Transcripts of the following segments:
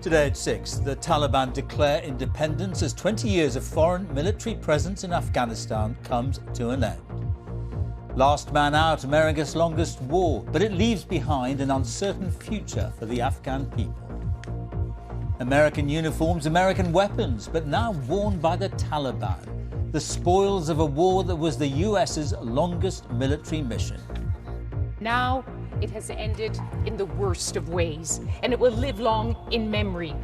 Today at 6, the Taliban declare independence as 20 years of foreign military presence in Afghanistan comes to an end. Last man out, America's longest war, but it leaves behind an uncertain future for the Afghan people. American uniforms, American weapons, but now worn by the Taliban, the spoils of a war that was the US's longest military mission. Now it has ended in the worst of ways, and it will live long in memory,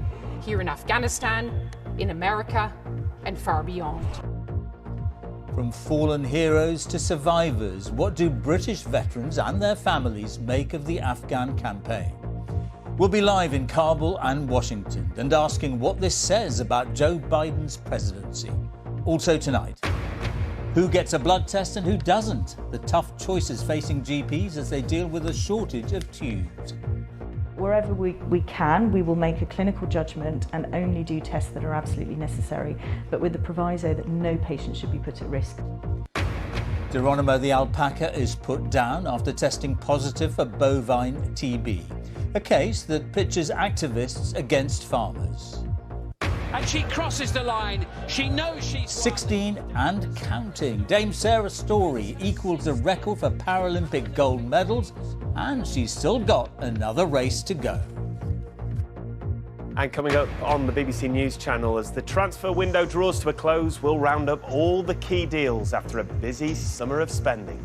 here in Afghanistan, in America, and far beyond. From fallen heroes to survivors, what do British veterans and their families make of the Afghan campaign? We'll be live in Kabul and Washington and asking what this says about Joe Biden's presidency. Also tonight, who gets a blood test and who doesn't? The tough choices facing GPs as they deal with a shortage of tubes. Wherever we can, we will make a clinical judgment and only do tests that are absolutely necessary, but with the proviso that no patient should be put at risk. Geronimo the alpaca is put down after testing positive for bovine TB, a case that pitches activists against farmers. And she crosses the line. She knows she's 16 and counting. Dame Sarah Story equals the record for Paralympic gold medals, and she's still got another race to go. And coming up on the BBC News Channel, as the transfer window draws to a close, we'll round up all the key deals after a busy summer of spending.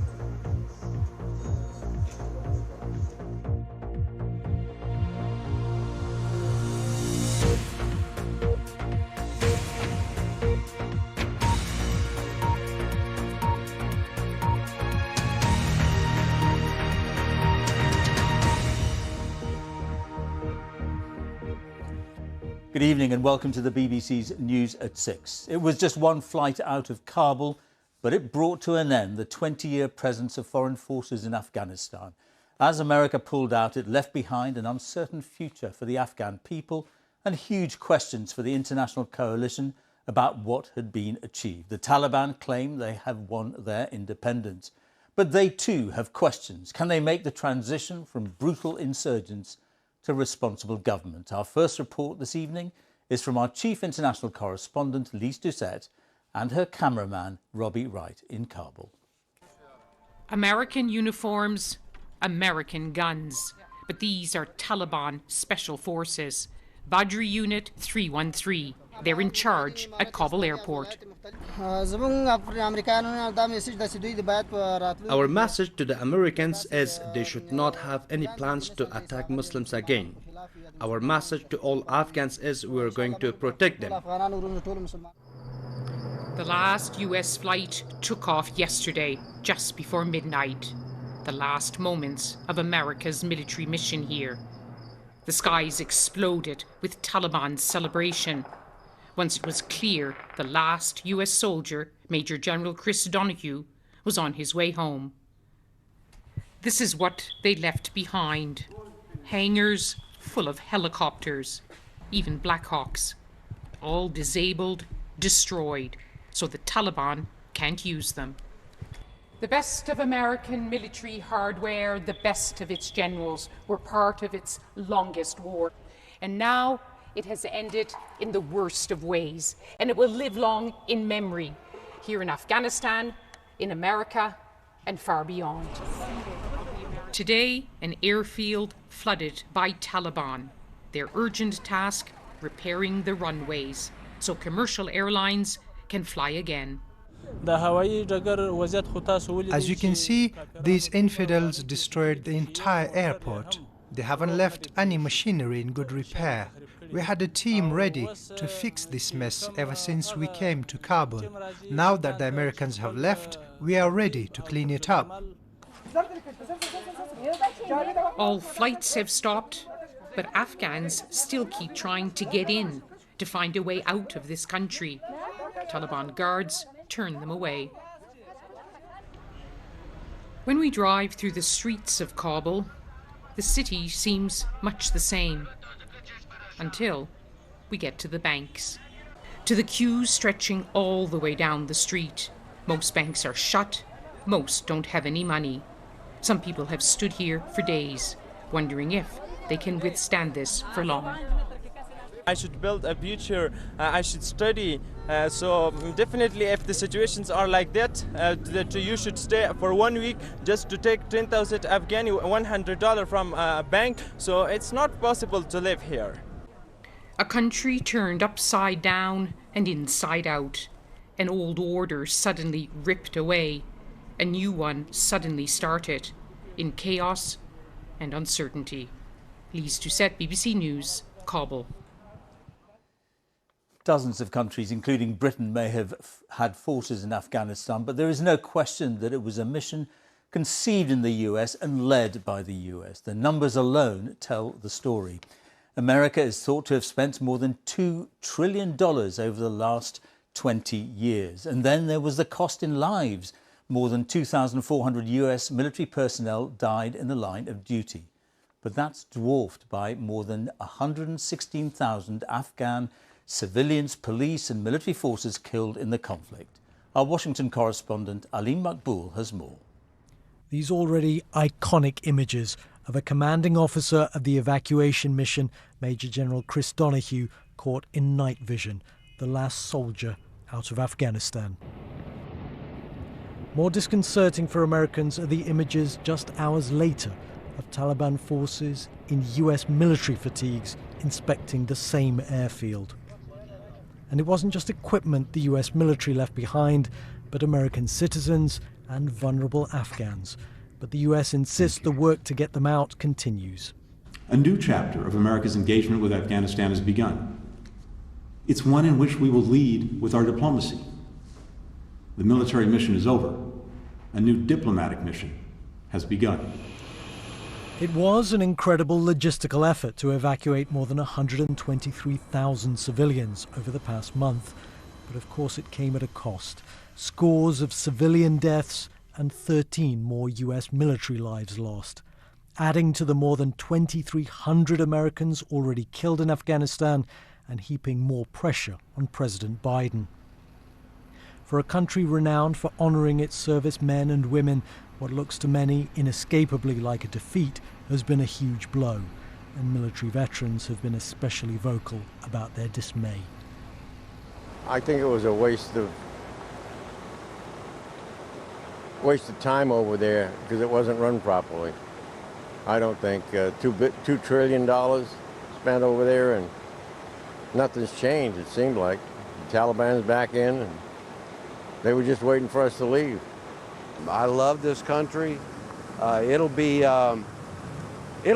Good evening and welcome to the BBC's News at 6. It was just one flight out of Kabul, but it brought to an end the 20-year presence of foreign forces in Afghanistan. As America pulled out, it left behind an uncertain future for the Afghan people and huge questions for the international coalition about what had been achieved. The Taliban claim they have won their independence, but they too have questions. Can they make the transition from brutal insurgents to responsible government? Our first report this evening is from our chief international correspondent, Lise Doucette, and her cameraman, Robbie Wright, in Kabul. American uniforms, American guns. But these are Taliban Special Forces. Badri Unit 313. They're in charge at Kabul Airport. Our message to the Americans is they should not have any plans to attack Muslims again. Our message to all Afghans is we are going to protect them. The last US flight took off yesterday, just before midnight. The last moments of America's military mission here. The skies exploded with Taliban celebration. Once it was clear the last US soldier, Major General Chris Donahue, was on his way home. This is what they left behind. Hangars full of helicopters, even Black Hawks, all disabled, destroyed, so the Taliban can't use them. The best of American military hardware, the best of its generals, were part of its longest war. And now it has ended in the worst of ways, and it will live long in memory, here in Afghanistan, in America, and far beyond. Today, an airfield flooded by Taliban. Their urgent task, repairing the runways, so commercial airlines can fly again. As you can see, these infidels destroyed the entire airport. They haven't left any machinery in good repair. We had a team ready to fix this mess ever since we came to Kabul. Now that the Americans have left, we are ready to clean it up. All flights have stopped, but Afghans still keep trying to get in, to find a way out of this country. Taliban guards turn them away. When we drive through the streets of Kabul, the city seems much the same, until we get to the banks. To the queues stretching all the way down the street. Most banks are shut, most don't have any money. Some people have stood here for days, wondering if they can withstand this for long. I should build a future, I should study. So definitely if the situations are like that, that you should stay for 1 week just to take 10,000 Afghani, $100 from a bank. So it's not possible to live here. A country turned upside down and inside out. An old order suddenly ripped away. A new one suddenly started, in chaos and uncertainty. Lise Doucette, BBC News, Kabul. Dozens of countries, including Britain, may have had forces in Afghanistan, but there is no question that it was a mission conceived in the US and led by the US. The numbers alone tell the story. America is thought to have spent more than $2 trillion over the last 20 years. And then there was the cost in lives. More than 2,400 US military personnel died in the line of duty. But that's dwarfed by more than 116,000 Afghan civilians, police and military forces killed in the conflict. Our Washington correspondent Alim Makboul has more. These already iconic images of a commanding officer of the evacuation mission, Major General Chris Donahue, caught in night vision, the last soldier out of Afghanistan. More disconcerting for Americans are the images just hours later of Taliban forces in US military fatigues inspecting the same airfield. And it wasn't just equipment the US military left behind, but American citizens and vulnerable Afghans. But the US insists the work to get them out continues. A new chapter of America's engagement with Afghanistan has begun. It's one in which we will lead with our diplomacy. The military mission is over. A new diplomatic mission has begun. It was an incredible logistical effort to evacuate more than 123,000 civilians over the past month. But of course it came at a cost. Scores of civilian deaths and 13 more US military lives lost, adding to the more than 2,300 Americans already killed in Afghanistan and heaping more pressure on President Biden. For a country renowned for honouring its servicemen and women, what looks to many inescapably like a defeat has been a huge blow, and military veterans have been especially vocal about their dismay. I think it was a waste of time over there because it wasn't run properly. I don't think $2 trillion spent over there and nothing's changed, it seemed like. The Taliban's back in and they were just waiting for us to leave. I love this country. It'll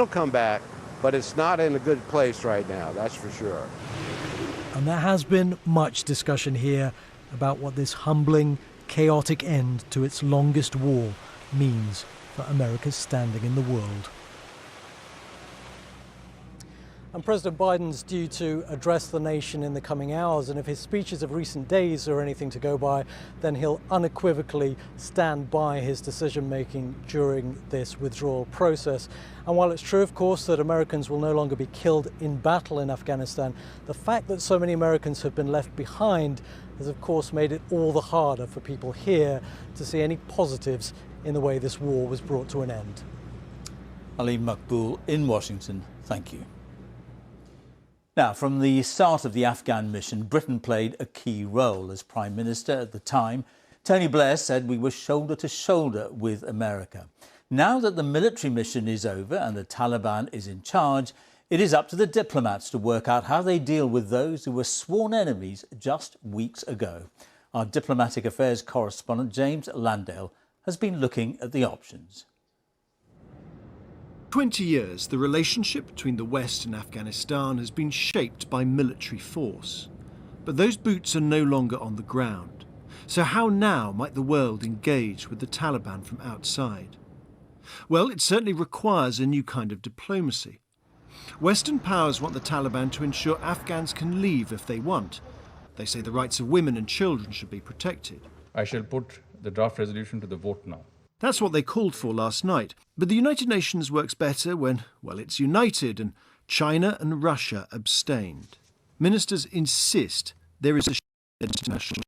come back, but it's not in a good place right now, that's for sure. And there has been much discussion here about what this humbling, chaotic end to its longest war means for America's standing in the world. And President Biden's due to address the nation in the coming hours, and if his speeches of recent days are anything to go by, then he'll unequivocally stand by his decision-making during this withdrawal process. And while it's true, of course, that Americans will no longer be killed in battle in Afghanistan, the fact that so many Americans have been left behind has, of course, made it all the harder for people here to see any positives in the way this war was brought to an end. Alim Makboul in Washington, thank you. Now, from the start of the Afghan mission, Britain played a key role. As Prime Minister at the time, Tony Blair said we were shoulder to shoulder with America. Now that the military mission is over and the Taliban is in charge, it is up to the diplomats to work out how they deal with those who were sworn enemies just weeks ago. Our diplomatic affairs correspondent, James Landale, has been looking at the options. 20 years, the relationship between the West and Afghanistan has been shaped by military force. But those boots are no longer on the ground. So how now might the world engage with the Taliban from outside? Well, it certainly requires a new kind of diplomacy. Western powers want the Taliban to ensure Afghans can leave if they want. They say the rights of women and children should be protected. I shall put the draft resolution to the vote now. That's what they called for last night. But the United Nations works better when, well, it's united, and China and Russia abstained. Ministers insist there is a international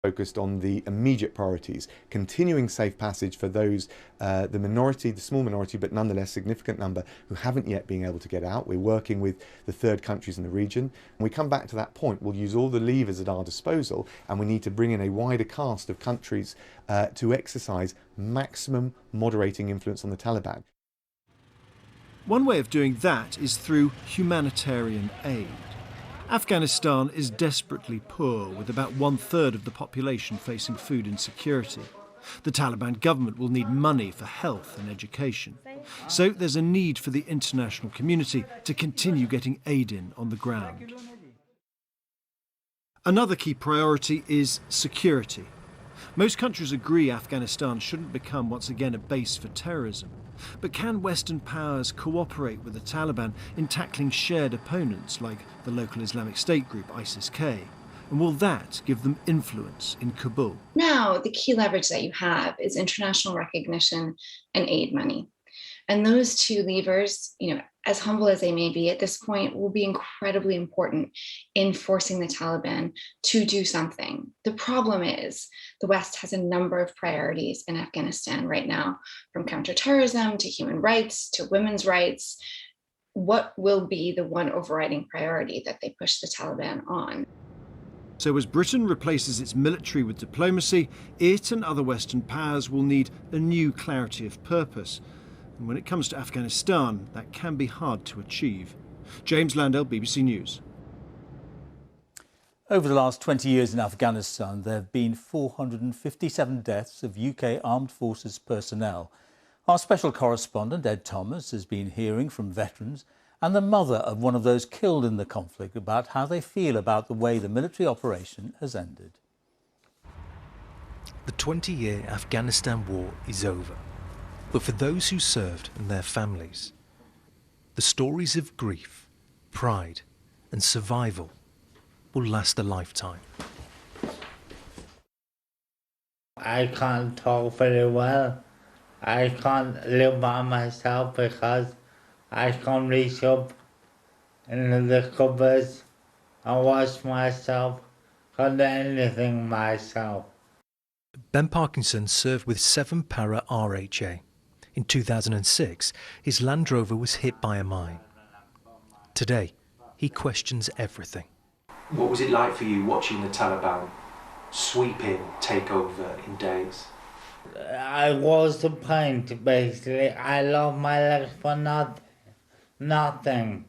Focused on the immediate priorities, continuing safe passage for those, the minority, the small minority, but nonetheless significant number who haven't yet been able to get out. We're working with the third countries in the region. When we come back to that point, we'll use all the levers at our disposal, and we need to bring in a wider cast of countries to exercise maximum moderating influence on the Taliban. One way of doing that is through humanitarian aid. Afghanistan is desperately poor, with about 1/3 of the population facing food insecurity. The Taliban government will need money for health and education. So there's a need for the international community to continue getting aid in on the ground. Another key priority is security. Most countries agree Afghanistan shouldn't become once again a base for terrorism. But can Western powers cooperate with the Taliban in tackling shared opponents like the local Islamic State group ISIS-K? And will that give them influence in Kabul? Now, the key leverage that you have is international recognition and aid money. And those two levers, as humble as they may be at this point, will be incredibly important in forcing the Taliban to do something. The problem is the West has a number of priorities in Afghanistan right now, from counterterrorism to human rights to women's rights. What will be the one overriding priority that they push the Taliban on? So as Britain replaces its military with diplomacy, it and other Western powers will need a new clarity of purpose. And when it comes to Afghanistan, that can be hard to achieve. James Landell, BBC News. Over the last 20 years in Afghanistan, there have been 457 deaths of UK Armed Forces personnel. Our special correspondent, Ed Thomas, has been hearing from veterans and the mother of one of those killed in the conflict about how they feel about the way the military operation has ended. The 20-year Afghanistan war is over. But for those who served and their families, the stories of grief, pride and survival will last a lifetime. I can't talk very well. I can't live by myself because I can't reach up into the cupboards and wash myself, can't do anything myself. Ben Parkinson served with 7 Para RHA. In 2006, his Land Rover was hit by a mine. Today, he questions everything. What was it like for you watching the Taliban sweep in, take over in days? I was the point, basically. I lost my legs for nothing.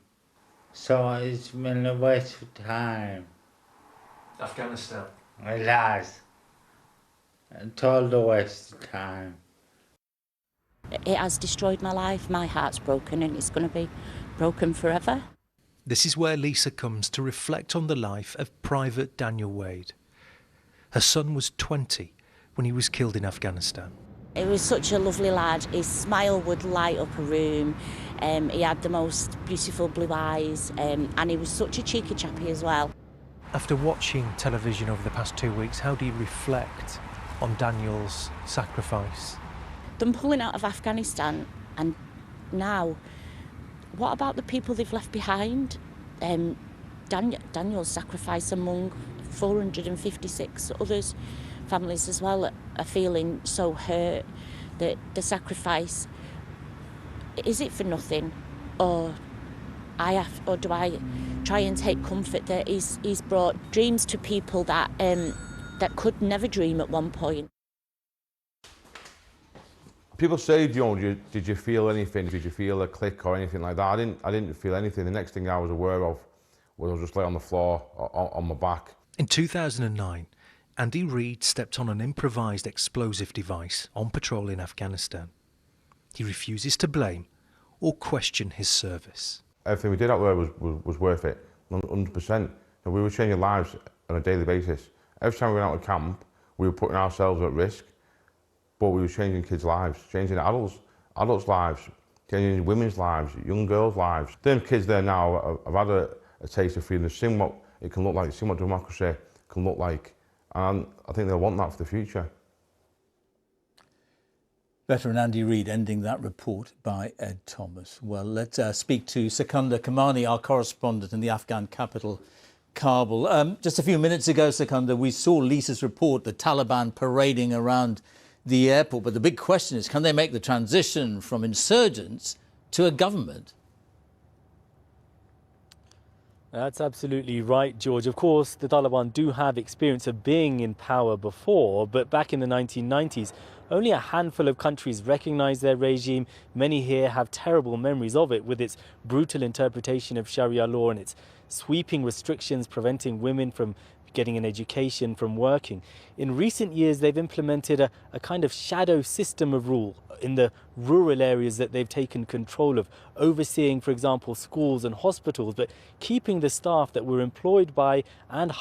So it's been a waste of time. Afghanistan? It has. A total waste of time. It has destroyed my life. My heart's broken and it's going to be broken forever. This is where Lisa comes to reflect on the life of Private Daniel Wade. Her son was 20 when he was killed in Afghanistan. He was such a lovely lad. His smile would light up a room. He had the most beautiful blue eyes and he was such a cheeky chappy as well. After watching television over the past 2 weeks, how do you reflect on Daniel's sacrifice? Them pulling out of Afghanistan, and now, what about the people they've left behind? Daniel's sacrifice among 456 others, families as well, are feeling so hurt that the sacrifice, is it for nothing? Or do I try and take comfort that he's brought dreams to people that could never dream at one point? People say, did you feel anything? Did you feel a click or anything like that? I didn't feel anything. The next thing I was aware of was I was just lay on the floor on my back. In 2009, Andy Reid stepped on an improvised explosive device on patrol in Afghanistan. He refuses to blame or question his service. Everything we did out there was worth it, 100%. We were changing lives on a daily basis. Every time we went out of camp, we were putting ourselves at risk. But we were changing kids' lives, changing adults' lives, changing women's lives, young girls' lives. Them kids there now have had a taste of freedom. They've seen what it can look like, seen what democracy can look like. And I think they'll want that for the future. Veteran Andy Reid ending that report by Ed Thomas. Well, let's speak to Secunda Kamani, our correspondent in the Afghan capital, Kabul. Just a few minutes ago, Sikandar, we saw Lisa's report, the Taliban parading around the airport. But the big question is, can they make the transition from insurgents to a government? That's absolutely right, George. Of course, the Taliban do have experience of being in power before, but back in the 1990s, only a handful of countries recognise their regime. Many here have terrible memories of it, with its brutal interpretation of Sharia law and its sweeping restrictions preventing women from getting an education, from working. In recent years, they've implemented a kind of shadow system of rule in the rural areas that they've taken control of, overseeing, for example, schools and hospitals, but keeping the staff that were employed by and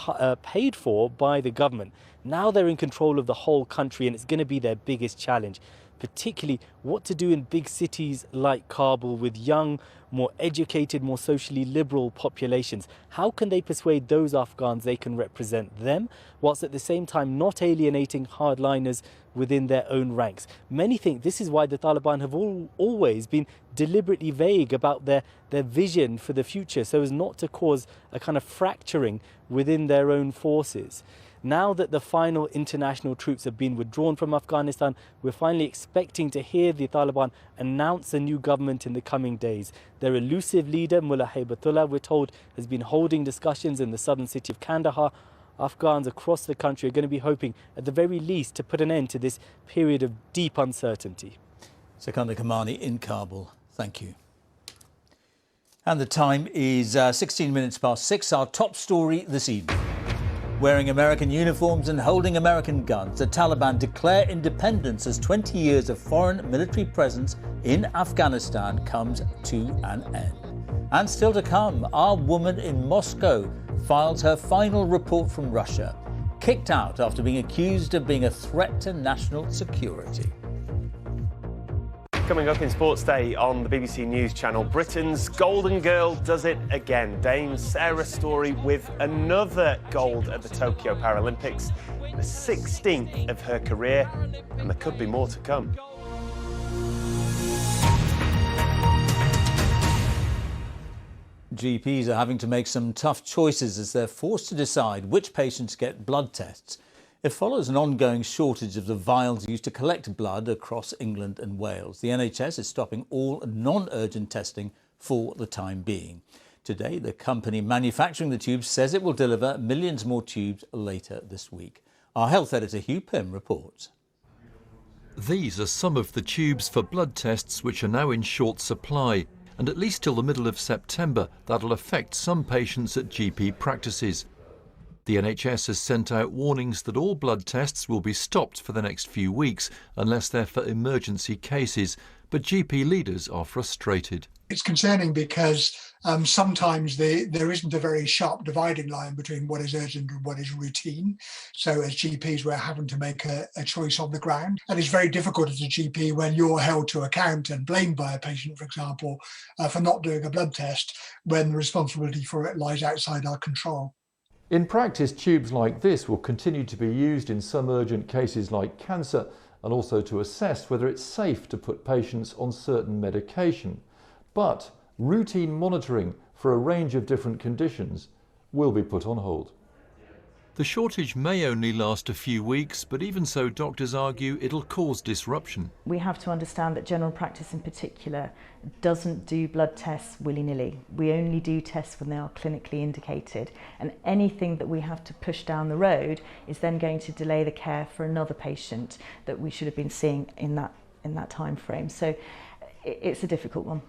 paid for by the government. Now they're in control of the whole country, and it's going to be their biggest challenge, particularly what to do in big cities like Kabul with young, more educated, more socially liberal populations. How can they persuade those Afghans they can represent them, whilst at the same time not alienating hardliners within their own ranks? Many think this is why the Taliban have always been deliberately vague about their vision for the future, so as not to cause a kind of fracturing within their own forces. Now that the final international troops have been withdrawn from Afghanistan, we're finally expecting to hear the Taliban announce a new government in the coming days. Their elusive leader, Mullah Haibatullah, we're told, has been holding discussions in the southern city of Kandahar. Afghans across the country are going to be hoping, at the very least, to put an end to this period of deep uncertainty. Sikandar Kamani in Kabul. Thank you. And the time is 16 minutes past 6. Our top story this evening. Wearing American uniforms and holding American guns, the Taliban declare independence as 20 years of foreign military presence in Afghanistan comes to an end. And still to come, our woman in Moscow files her final report from Russia, kicked out after being accused of being a threat to national security. Coming up in Sports Day on the BBC News Channel, Britain's Golden Girl does it again. Dame Sarah Storey with another gold at the Tokyo Paralympics, the 16th of her career, and there could be more to come. GPs are having to make some tough choices as they're forced to decide which patients get blood tests. It follows an ongoing shortage of the vials used to collect blood across England and Wales. The NHS is stopping all non-urgent testing for the time being. Today, the company manufacturing the tubes says it will deliver millions more tubes later this week. Our health editor Hugh Pym reports. These are some of the tubes for blood tests which are now in short supply, and at least till the middle of September that'll affect some patients at GP practices. The NHS has sent out warnings that all blood tests will be stopped for the next few weeks unless they're for emergency cases, but GP leaders are frustrated. It's concerning because sometimes there isn't a very sharp dividing line between what is urgent and what is routine. So as GPs, we're having to make a choice on the ground. And it's very difficult as a GP when you're held to account and blamed by a patient, for example, for not doing a blood test when the responsibility for it lies outside our control. In practice, tubes like this will continue to be used in some urgent cases like cancer, and also to assess whether it's safe to put patients on certain medication. But routine monitoring for a range of different conditions will be put on hold. The shortage may only last a few weeks, but even so, doctors argue it'll cause disruption. We have to understand that general practice in particular doesn't do blood tests willy-nilly. We only do tests when they are clinically indicated, and anything that we have to push down the road is then going to delay the care for another patient that we should have been seeing in that time frame. So it's a difficult one.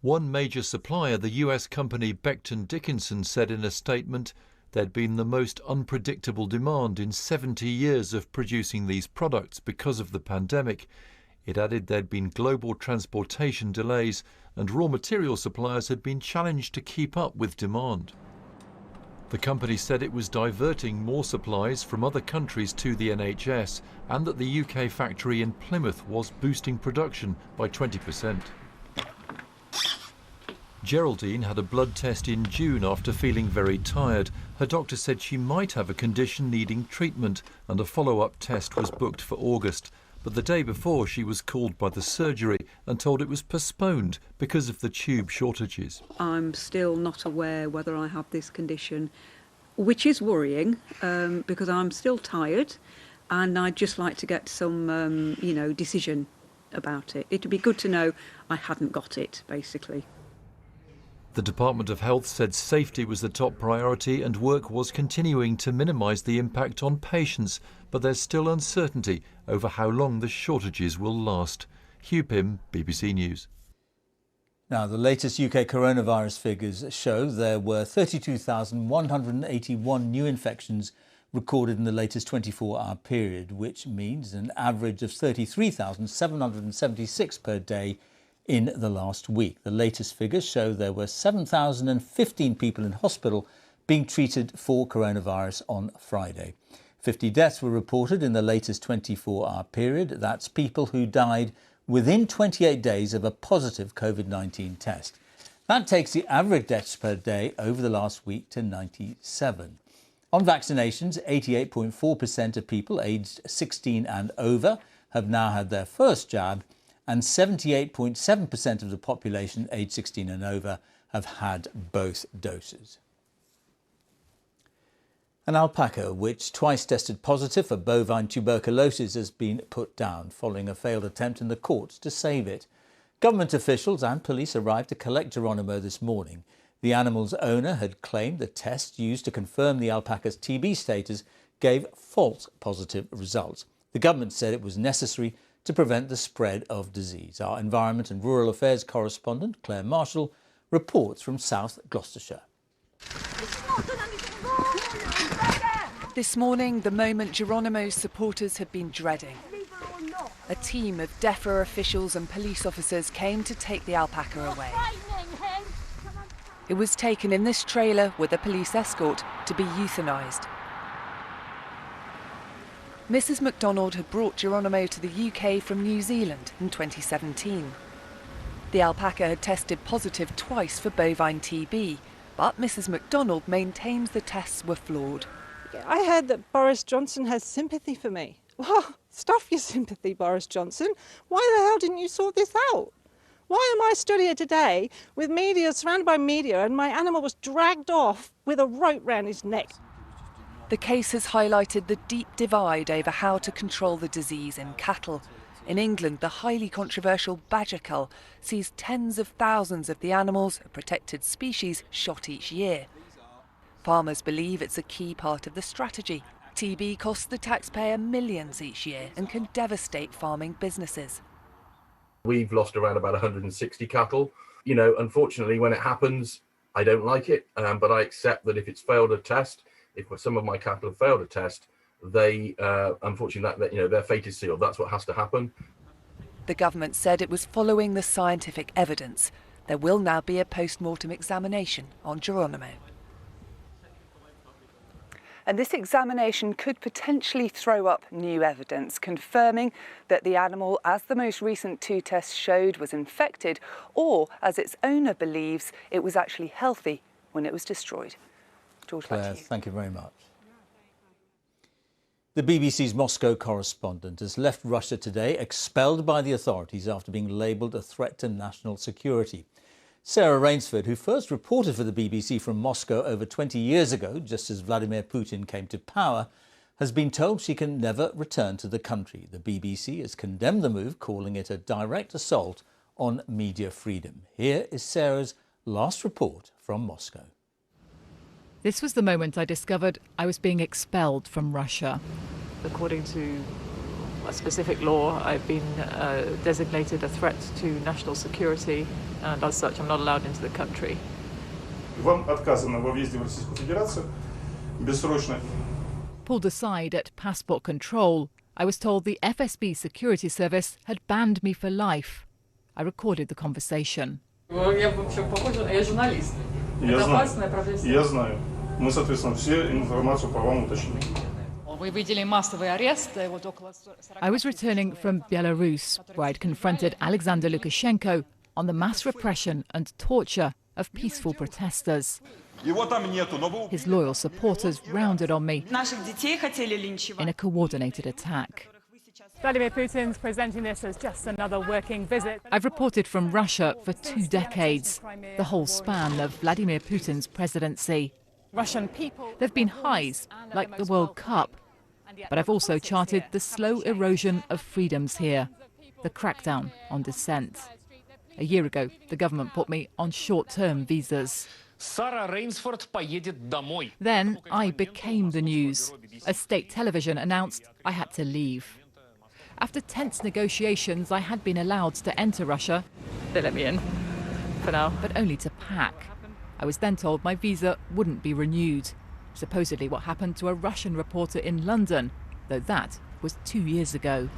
One major supplier, the US company Becton Dickinson, said in a statement there'd been the most unpredictable demand in 70 years of producing these products because of the pandemic. It added there'd been global transportation delays and raw material suppliers had been challenged to keep up with demand. The company said it was diverting more supplies from other countries to the NHS and that the UK factory in Plymouth was boosting production by 20%. Geraldine had a blood test in June after feeling very tired. Her doctor said she might have a condition needing treatment and a follow-up test was booked for August. but the day before she was called by the surgery and told it was postponed because of the tube shortages. I'm still not aware whether I have this condition, which is worrying because I'm still tired and I'd just like to get some, decision about it. It'd be good to know I hadn't got it, basically. The Department of Health said safety was the top priority and work was continuing to minimise the impact on patients, but there's still uncertainty over how long the shortages will last. Hugh Pym, BBC News. Now, the latest UK coronavirus figures show there were 32,181 new infections recorded in the latest 24-hour period, which means an average of 33,776 per day in the last week. The latest figures show there were 7,015 people in hospital being treated for coronavirus on Friday. 50 deaths were reported in the latest 24-hour period. That's people who died within 28 days of a positive COVID-19 test. That takes the average deaths per day over the last week to 97. On vaccinations, 88.4% of people aged 16 and over have now had their first jab, and 78.7% of the population aged 16 and over have had both doses. An alpaca, which twice tested positive for bovine tuberculosis, has been put down following a failed attempt in the courts to save it. Government officials and police arrived to collect Geronimo this morning. The animal's owner had claimed the test used to confirm the alpaca's TB status gave false positive results. The government said it was necessary to prevent the spread of disease. Our Environment and Rural Affairs correspondent, Claire Marshall, reports from South Gloucestershire. This morning, the moment Geronimo's supporters had been dreading. A team of DEFRA officials and police officers came to take the alpaca away. It was taken in this trailer with a police escort to be euthanised. Mrs. MacDonald had brought Geronimo to the UK from New Zealand in 2017. The alpaca had tested positive twice for bovine TB, but Mrs. MacDonald maintains the tests were flawed. I heard that Boris Johnson has sympathy for me. Well, stuff your sympathy, Boris Johnson. Why the hell didn't you sort this out? Why am I stood here today with media, surrounded by media, and my animal was dragged off with a rope round his neck? The case has highlighted the deep divide over how to control the disease in cattle. In England, the highly controversial badger cull sees tens of thousands of the animals, a protected species, shot each year. Farmers believe it's a key part of the strategy. TB costs the taxpayer millions each year and can devastate farming businesses. We've lost around about 160 cattle. Unfortunately, when it happens, I don't like it, but I accept that if it's failed a test, if some of my cattle have failed a test, they, unfortunately, their fate is sealed. That's what has to happen. The government said it was following the scientific evidence. There will now be a post-mortem examination on Geronimo. And this examination could potentially throw up new evidence, confirming that the animal, as the most recent 2 tests showed, was infected, or, as its owner believes, it was actually healthy when it was destroyed. George, back to you. Thank you very much. The BBC's Moscow correspondent has left Russia today, expelled by the authorities after being labelled a threat to national security. Sarah Rainsford, who first reported for the BBC from Moscow over 20 years ago, just as Vladimir Putin came to power, has been told she can never return to the country. The BBC has condemned the move, calling it a direct assault on media freedom. Here is Sarah's last report from Moscow. This was the moment I discovered I was being expelled from Russia. According to a specific law, I've been designated a threat to national security, and as such, I'm not allowed into the country. Вам отказано во въезде в Российскую Федерацию бессрочно. Pulled aside at passport control, I was told the FSB security service had banned me for life. I recorded the conversation. Я журналист. Я знаю. Мы, соответственно, всю информацию по вам уточним. I was returning from Belarus, where I'd confronted Alexander Lukashenko on the mass repression and torture of peaceful protesters. His loyal supporters rounded on me in a coordinated attack. Vladimir Putin's presenting this as just another working visit. I've reported from Russia for 2 decades, the whole span of Vladimir Putin's presidency. Russian people. There have been highs, like the World Cup, but I've also charted the slow erosion of freedoms here, the crackdown on dissent. A year ago, the government put me on short-term visas. Then I became the news. As state television announced, I had to leave. After tense negotiations, I had been allowed to enter Russia. They let me in, for now. But only to pack. I was then told my visa wouldn't be renewed. Supposedly what happened to a Russian reporter in London, though that was 2 years ago.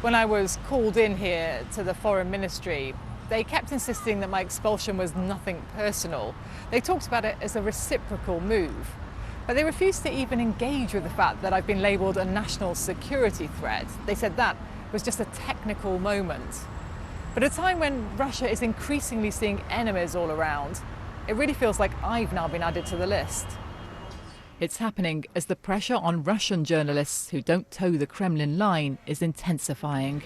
When I was called in here to the Foreign Ministry, they kept insisting that my expulsion was nothing personal. They talked about it as a reciprocal move. But they refused to even engage with the fact that I've been labelled a national security threat. They said that was just a technical moment. But at a time when Russia is increasingly seeing enemies all around, it really feels like I've now been added to the list. It's happening as the pressure on Russian journalists who don't toe the Kremlin line is intensifying.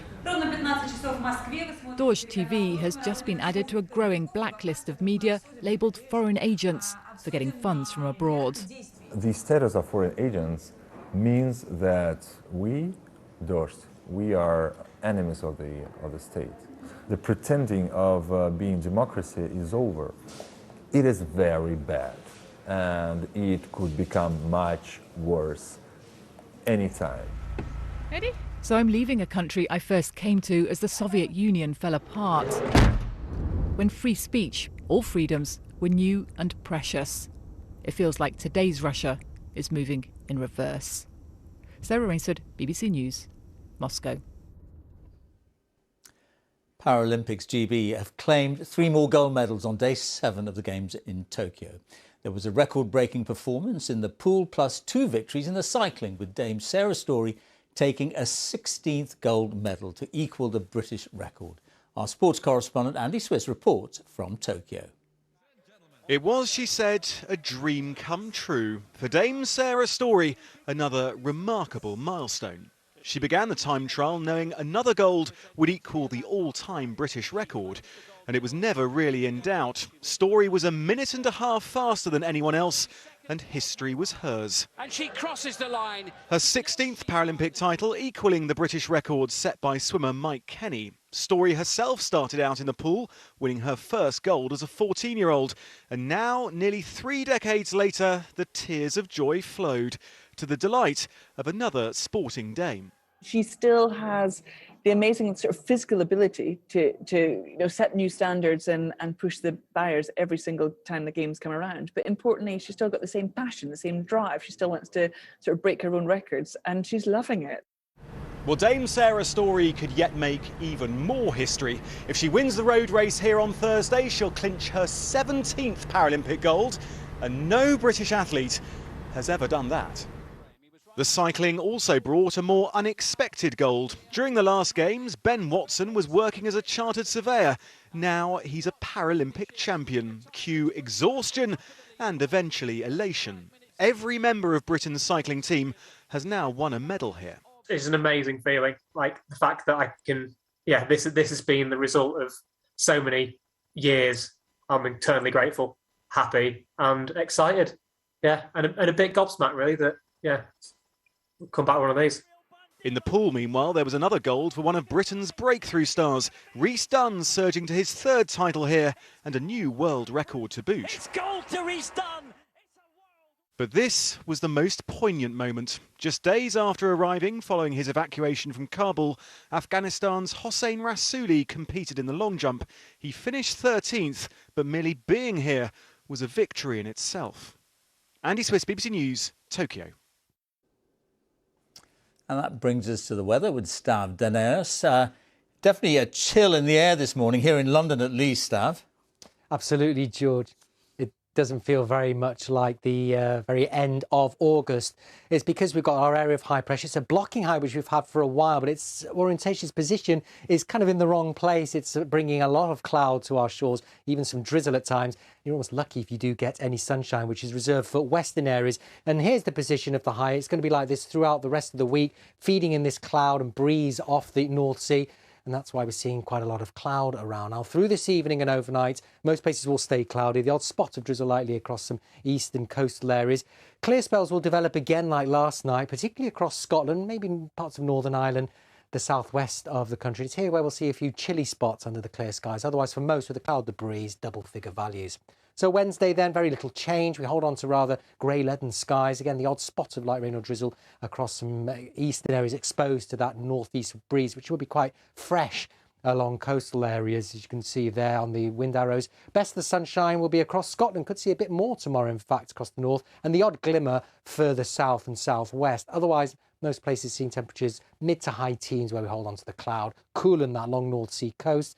Dozh TV has just been added to a growing blacklist of media labelled foreign agents for getting funds from abroad. The status of foreign agents means that we, Dozh, we are enemies of the state. The pretending of being democracy is over. It is very bad, and it could become much worse anytime. Ready? So I'm leaving a country I first came to as the Soviet Union fell apart, when free speech, all freedoms, were new and precious. It feels like today's Russia is moving in reverse. Sarah Rainsford, BBC News, Moscow. Paralympics GB have claimed 3 more gold medals on day 7 of the Games in Tokyo. There was a record-breaking performance in the pool plus 2 victories in the cycling, with Dame Sarah Storey taking a 16th gold medal to equal the British record. Our sports correspondent Andy Swiss reports from Tokyo. It was, she said, a dream come true. For Dame Sarah Storey, another remarkable milestone. She began the time trial knowing another gold would equal the all-time British record. And it was never really in doubt. Storey was 1.5 minutes faster than anyone else, and history was hers. And she crosses the line. Her 16th Paralympic title, equaling the British record set by swimmer Mike Kenny. Storey herself started out in the pool, winning her first gold as a 14-year-old. And now, nearly 3 decades later, the tears of joy flowed, to the delight of another sporting dame. She still has the amazing sort of physical ability to set new standards and push the barriers every single time the games come around. But importantly, she's still got the same passion, the same drive. She still wants to sort of break her own records, and she's loving it. Well, Dame Sarah Storey could yet make even more history. If she wins the road race here on Thursday, she'll clinch her 17th Paralympic gold, and no British athlete has ever done that. The cycling also brought a more unexpected gold. During the last Games, Ben Watson was working as a chartered surveyor. Now he's a Paralympic champion. Cue exhaustion and eventually elation. Every member of Britain's cycling team has now won a medal here. It's an amazing feeling. Like the fact that I can, this has been the result of so many years. I'm eternally grateful, happy and excited. Yeah, and a bit gobsmacked really that, come back one of these. In the pool, meanwhile, there was another gold for one of Britain's breakthrough stars. Rhys Dunn surging to his 3rd title here and a new world record to boot. It's gold to Rhys Dunn! But this was the most poignant moment. Just days after arriving following his evacuation from Kabul, Afghanistan's Hossein Rassouli competed in the long jump. He finished 13th, but merely being here was a victory in itself. Andy Swiss, BBC News, Tokyo. And that brings us to the weather with Stav Daenerys. Definitely a chill in the air this morning, here in London at least, Stav. Absolutely, George. It doesn't feel very much like the very end of August. It's because we've got our area of high pressure. It's a blocking high, which we've had for a while, but its orientation, its position is kind of in the wrong place. It's bringing a lot of cloud to our shores, even some drizzle at times. You're almost lucky if you do get any sunshine, which is reserved for western areas. And here's the position of the high. It's going to be like this throughout the rest of the week, feeding in this cloud and breeze off the North Sea. And that's why we're seeing quite a lot of cloud around. Now, through this evening and overnight, most places will stay cloudy. The odd spot of drizzle likely across some eastern coastal areas. Clear spells will develop again like last night, particularly across Scotland, maybe in parts of Northern Ireland, the southwest of the country. It's here where we'll see a few chilly spots under the clear skies. Otherwise, for most, with the cloud, the breeze, double-figure values. So Wednesday then, very little change. We hold on to rather grey leaden skies. Again, the odd spot of light rain or drizzle across some eastern areas exposed to that northeast breeze, which will be quite fresh along coastal areas, as you can see there on the wind arrows. Best of the sunshine will be across Scotland. Could see a bit more tomorrow, in fact, across the north, and the odd glimmer further south and southwest. Otherwise, most places seeing temperatures mid to high teens where we hold on to the cloud. Cool in that long North Sea coast.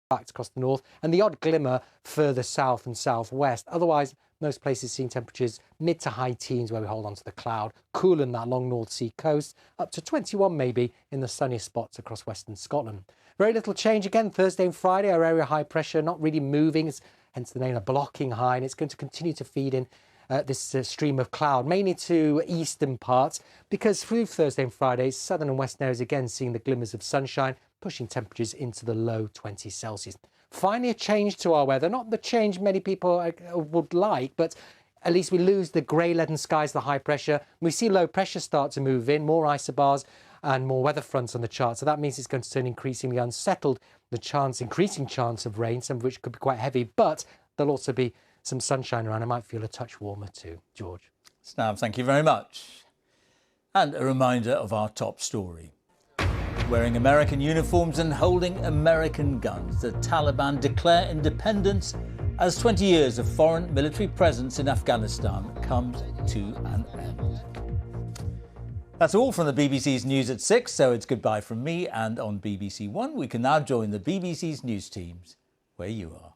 Across the north, and the odd glimmer further south and southwest. Otherwise, most places seeing temperatures mid to high teens where we hold on to the cloud. Cool in that long North Sea coast, up to 21 maybe in the sunniest spots across western Scotland. Very little change again Thursday and Friday. Our area high pressure not really moving, hence the name a blocking high, and it's going to continue to feed in this stream of cloud, mainly to eastern parts, because through Thursday and Friday, southern and western areas again seeing the glimmers of sunshine, pushing temperatures into the low 20s Celsius. Finally, a change to our weather. Not the change many people would like, but at least we lose the grey leaden skies, the high pressure. We see low pressure start to move in, more isobars and more weather fronts on the chart. So that means it's going to turn increasingly unsettled. Increasing chance of rain, some of which could be quite heavy, but there'll also be some sunshine around. It might feel a touch warmer too. George. Snav, thank you very much. And a reminder of our top story. Wearing American uniforms and holding American guns, the Taliban declare independence as 20 years of foreign military presence in Afghanistan comes to an end. That's all from the BBC's News at 6, so it's goodbye from me, and on BBC One we can now join the BBC's news teams where you are.